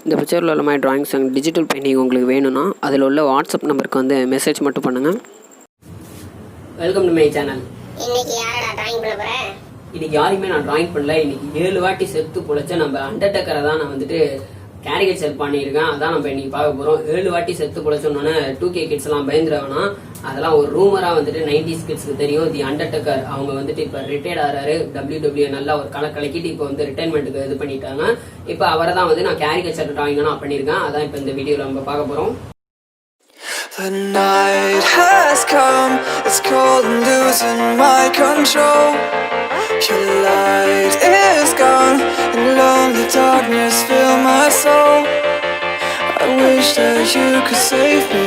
இந்த பிக்சரில் உள்ள மாதிரி ட்ராயிங்ஸ் அண்ட் டிஜிட்டல் பெயிண்டிங் உங்களுக்கு வேணும்னா அதில் உள்ள வாட்ஸ்அப் நம்பருக்கு வந்து மெசேஜ் மட்டும் பண்ணுங்கள். Welcome to my channel. இன்னைக்கு யாரடா டிராயிங் பண்ண போற? இன்னைக்கு யாருமே நான் டிராயிங் பண்ணல. இன்னைக்கு 7 வாட்டி செத்து பொழைச்ச நம்ம ஹண்டர்டேக்கரை தான் நான் வந்துட்டு கேரிகேச்சர் பண்ணியிருக்கேன். அதான் நம்ம இன்னைக்கு பார்க்க போகிறோம். 7 வாட்டி செத்து பொழைச்சோன்னே 2K கிட்ஸ் எல்லாம் பயந்துருவாங்கன்னா அதெல்லாம் ஒரு ரூமராக வந்துட்டு 90s கிட்ஸ்க்கு தெரியும். தி ஹண்டர்டேக்கர் அவங்க வந்துட்டு இப்போ ரிட்டையர்ட் ஆகிறாரு. WWE நல்லா ஒரு கலக்கிட்டு இப்போ வந்து ரிட்டைர்மெண்ட்டுக்கு இது பண்ணிட்டாங்க. இப்போ அவரை தான் வந்து நான் கேரிகேச்சர் டிராயிங் நான் பண்ணியிருக்கேன். அதான் இப்போ இந்த வீடியோவில் நம்ம பார்க்க போகிறோம். The night has come, it's cold and losing my control. Your light is gone, and lonely darkness fill my soul. I wish that you could save me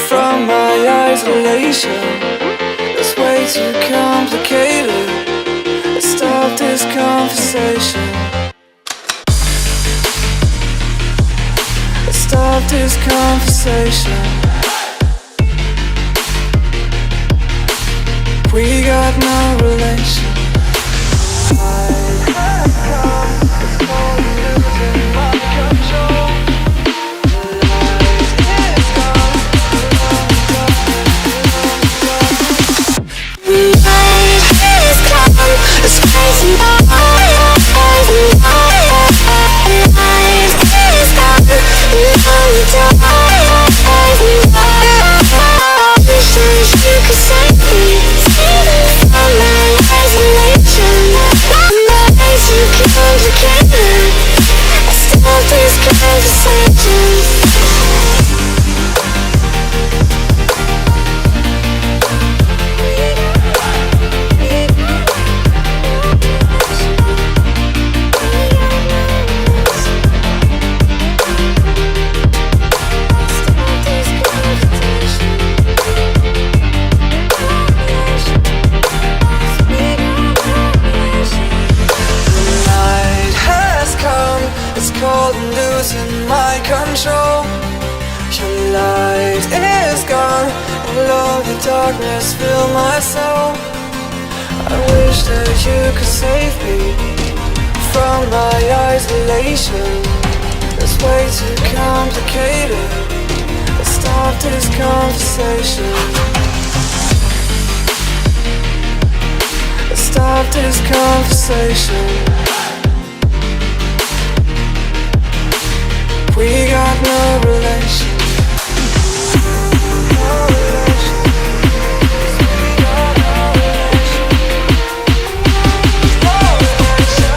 from my isolation. It's way too complicated. Let's stop this conversation. Let's stop this conversation. We got no relation. Cold and losing my control. Your light is gone, and lonely darkness fill my soul. I wish that you could save me from my isolation. It's way too complicated. Let's stop this conversation. Let's stop this conversation. We got no relation. No relation. We got no relation. No relation.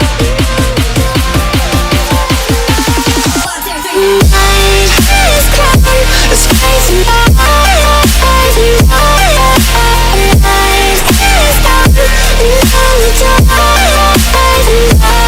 Night has come, it's crazy. Night is gone, and all the dark.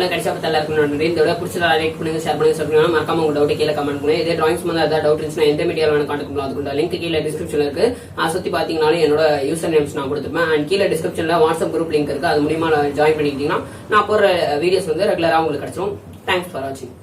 அதெல்லாம் கடைசியா பார்த்தா எல்லாருக்கும் நன்றி. இந்த விட பிடிச்சதா like பண்ணுங்க, share பண்ணுங்க, சொல்லுங்க. மறக்காம உங்க டவுட் கீழே கமெண்ட் பண்ணுங்க. இதே டிராயிங்ஸ் வந்து ஏதாவது டவுட் இருந்துச்சுன்னா எந்த மீடியாவில் வேணும் கான்டாக்ட் பண்ணலாம். அதுக்கு லிங்க் கீழே டிஸ்கிரிப்ஷன்ல இருக்கு. சுத்தி பாத்தீங்கன்னாலும் என்னோட யூசர் நேம்ஸ் நான் கொடுத்துருப்பேன். அண்ட் கீழே டிஸ்கிரிப்ஷன்ல வாட்ஸ்அப் குரூப் லிங்க் இருக்கு. அது மூலியமா ஜாயின் பண்ணிக்கிட்டீங்கன்னா நான் போற வீடியோஸ் வந்து ரெகுலரா உங்களுக்கு கிடைச்சிடும். தேங்க்ஸ் ஃபார் வாட்சிங்.